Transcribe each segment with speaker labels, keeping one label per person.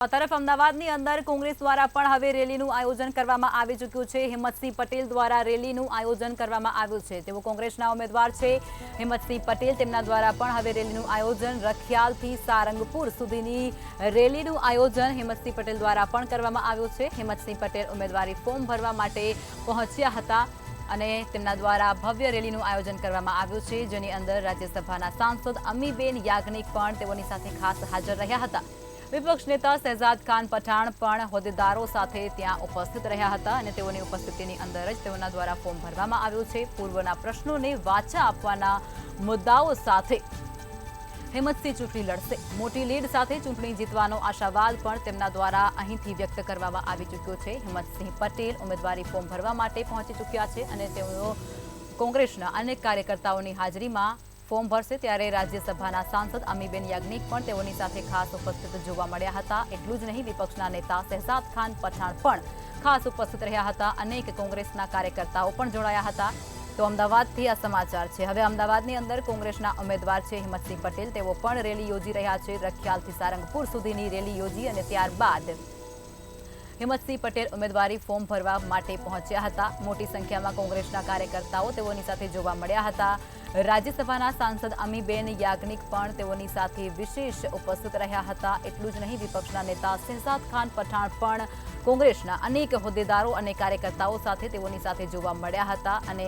Speaker 1: તરફ અમદાવાદની અંદર કોંગ્રેસ દ્વારા પણ હવે રેલીનું આયોજન કરવામાં આવી ચૂક્યું છે। હિંમતસિંહ પટેલ દ્વારા રેલીનું આયોજન કરવામાં આવ્યું છે। તેઓ કોંગ્રેસના ઉમેદવાર છે હિંમતસિંહ પટેલ। તેમના દ્વારા પણ હવે રેલીનું આયોજન રખિયાલથી સારંગપુર સુધીની રેલીનું આયોજન હિંમતસિંહ પટેલ દ્વારા પણ કરવામાં આવ્યું છે। હિંમતસિંહ પટેલ ઉમેદવારી ફોર્મ ભરવા માટે પહોંચ્યા હતા અને તેમના દ્વારા ભવ્ય રેલીનું આયોજન કરવામાં આવ્યું છે, જેની અંદર રાજ્યસભાના સાંસદ અમીબેન યાજ્ઞિક પણ તેઓની સાથે ખાસ હાજર રહ્યા હતા। વિપક્ષ નેતા શહેજાદ ખાન પઠાણ પણ હોદ્દેદારો સાથે ત્યાં ઉપસ્થિત રહ્યા હતા અને તેઓની ઉપસ્થિતિની અંદર જ તેઓના દ્વારા ફોર્મ ભરવામાં આવ્યું છે। પૂર્વના પ્રશ્નોને વાચા આપવાના મુદ્દાઓ સાથે હિંમતસિંહ ચૂંટણી લડશે। મોટી લીડ સાથે ચૂંટણી જીતવાનો આશાવાદ પણ તેમના દ્વારા અહીંથી વ્યક્ત કરવામાં આવી ચૂક્યો છે। હિંમતસિંહ પટેલ ઉમેદવારી ફોર્મ ભરવા માટે પહોંચી ચૂક્યા છે અને તેઓ કોંગ્રેસના અનેક કાર્યકર્તાઓની હાજરીમાં ફોર્મ ભરશે। ત્યારે રાજ્યસભાના સાંસદ અમીબેન યાજ્ઞિક પણ તેઓની સાથે ખાસ ઉપસ્થિત જોવા મળ્યા હતા। એટલું જ નહીં, વિપક્ષના નેતા શહેજાદ ખાન પઠાણ પણ ખાસ ઉપસ્થિત રહ્યા હતા। અનેક કોંગ્રેસના કાર્યકર્તાઓ પણ જોડાયા હતા। તો અમદાવાદથી આ સમાચાર છે। હવે અમદાવાદની અંદર કોંગ્રેસના ઉમેદવાર છે હિંમતસિંહ પટેલ, તેઓ પણ રેલી યોજી રહ્યા છે। રખિયાલથી સારંગપુર સુધીની રેલી યોજી અને ત્યારબાદ હિંમતસિંહ પટેલ ઉમેદવારી ફોર્મ ભરવા માટે પહોંચ્યા હતા। મોટી સંખ્યામાં કોંગ્રેસના કાર્યકર્તાઓ તેઓની સાથે જોવા મળ્યા હતા। રાજ્યસભાના સાંસદ અમીબેન યાજ્ઞિક પણ તેઓની સાથે વિશેષ ઉપસ્થિત રહ્યા હતા। એટલું જ નહીં, વિપક્ષના નેતા શહેજાદ ખાન પઠાણ પણ કોંગ્રેસના અનેક હોદ્દેદારો અને કાર્યકર્તાઓ સાથે તેઓની સાથે જોવા મળ્યા હતા અને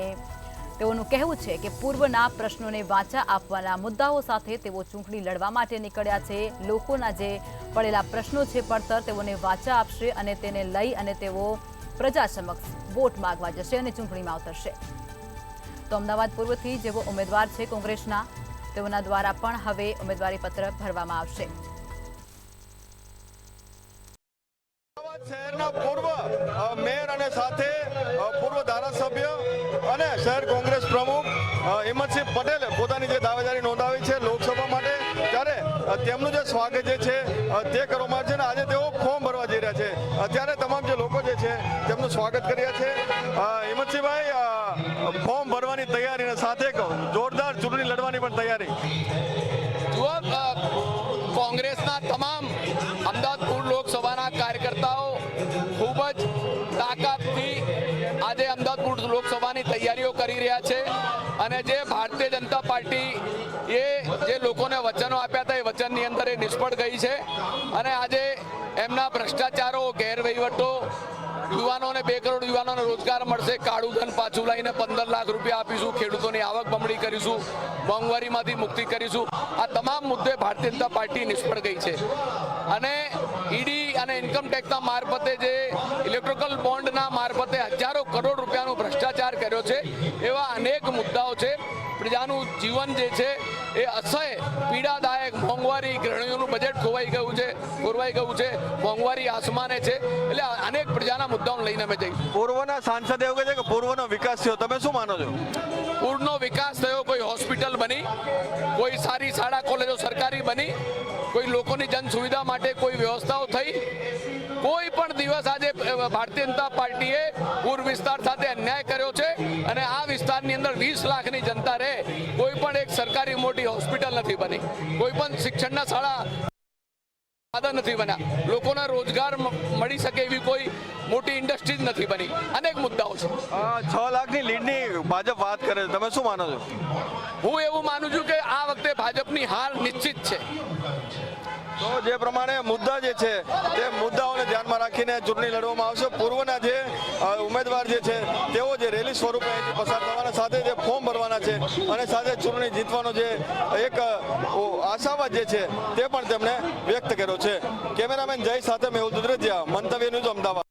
Speaker 1: તેઓનું કહેવું છે કે પૂર્વના પ્રશ્નોને વાચા આપવાના મુદ્દાઓ સાથે તેઓ ચૂંટણી લડવા માટે નીકળ્યા છે। લોકોના જે પડેલા પ્રશ્નો છે પડતર, તેઓને વાચા આપશે અને તેને લઈ અને તેઓ પ્રજા સમક્ષ વોટ માંગવા જશે અને ચૂંટણીમાં ઉતરશે। તો અમદાવાદ પૂર્વથી જેઓ ઉમેદવાર છે કોંગ્રેસના, તેઓના દ્વારા પણ હવે ઉમેદવારી પત્ર ભરવામાં આવશે।
Speaker 2: શહેરના પૂર્વ મેયર અને સાથે પૂર્વ ધારાસભ્ય અને શહેર કોંગ્રેસ પ્રમુખ હિંમતસિંહ પટેલે પોતાની જે દાવેદારી નોંધાવી છે લોકસભા માટે, ત્યારે તેમનું જે સ્વાગત જે છે તે કરવામાં છે ને આજે તેઓ ફોર્મ ભરવા જઈ રહ્યા છે। અત્યારે તમામ જે લોકો જે છે તેમનું સ્વાગત કર્યા છે। હિંમતસિંહભાઈ, ફોર્મ ભરવાની તૈયારી સાથે જોરદાર ચૂંટણી લડવાની પણ તૈયારી।
Speaker 3: જુઓ, કોંગ્રેસના તમામ અમદાવાદ પૂર્વ લોકસભાના કાર્યકર્તાઓ ખૂબ જ તાકાતથી આજે અમદાવાદ પૂર્વ લોકસભાની તૈયારીઓ કરી રહ્યા છે અને જે ભારતીય જનતા પાર્ટી જે લોકોને વચનો આપ્યા હતા એ વચનની અંદર એ નિષ્ફળ ગઈ છે અને આજે એમના ભ્રષ્ટાચારો, ગેરવહીવટો, યુવાનોને 2 કરોડ યુવાનોને રોજગાર મળશે, કાળું ધન પાછું લઈને 15 લાખ રૂપિયા આપીશું, ખેડૂતોની આવક બમણી કરીશું, મોંઘવારીમાંથી મુક્તિ કરીશું, આ તમામ મુદ્દે ભારતીય જનતા પાર્ટી નિષ્ફળ ગઈ છે અને ઈડી અને ઇન્કમ ટેક્સના મારફતે જે ઇલેક્ટ્રિકલ બોન્ડના મારફતે હજારો કરોડ રૂપિયાનો ભ્રષ્ટાચાર કર્યો છે, એવા અનેક મુદ્દાઓ છે। પ્રજાનું જીવન જે છે એ અસહ્ય પીડાદાયક, મોંઘવારી, ગૃહિણીઓનું બજેટ ખોરવાઈ ગયું છે, મોંઘવારી આસમાને છે, એટલે અનેક પ્રજાના મુદ્દાઓને લઈને અમે જઈએ।
Speaker 2: પૂર્વના સાંસદ એવું કહે છે કે પૂર્વનો વિકાસ થયો, તમે શું માનો છો?
Speaker 3: પૂર્વનો વિકાસ થયો, કોઈ હોસ્પિટલ બની, કોઈ સારી શાળા કોલેજો સરકારી બની, કોઈ લોકોની જન સુવિધા માટે કોઈ વ્યવસ્થાઓ થઈ, કોઈ પણ દિવસ આજે ભારતીય જનતા પાર્ટીએ પૂર્વ વિસ્તાર સાથે અન્યાય કર્યો છે અને આ વિસ્તારની અંદર 20 લાખની જનતા રહે, કોઈ પણ એક સરકારી મોટી હોસ્પિટલ નથી બની, કોઈ પણ શિક્ષણના શાળા નથી બન્યા, લોકોને રોજગાર મળી શકે એવી કોઈ મોટી ઇન્ડસ્ટ્રી જ નથી બની, અનેક મુદ્દાઓ છે।
Speaker 2: 6 લાખની લીડની ભાજપ વાત કરે છે, તમે શું માનો છો?
Speaker 3: હું એવું માનું છું કે આ વખતે ભાજપની હાર નિશ્ચિત છે।
Speaker 2: તો જે પ્રમાણે મુદ્દા જે છે તે મુદ્દાઓને ધ્યાનમાં રાખીને ચૂંટણી લડવામાં આવશે। પૂર્વના જે ઉમેદવાર જે છે તેઓ જે રેલી સ્વરૂપે અહીંથી પસાર થવાના, સાથે જે ફોર્મ ભરવાના છે અને સાથે ચૂંટણી જીતવાનો જે એક આશાવાદ જે છે તે પણ તેમણે વ્યક્ત કર્યો છે। કેમેરામેન જય સાથે મેહુલ દુધરેજિયા, મંતવ્ય ન્યૂઝ, અમદાવાદ।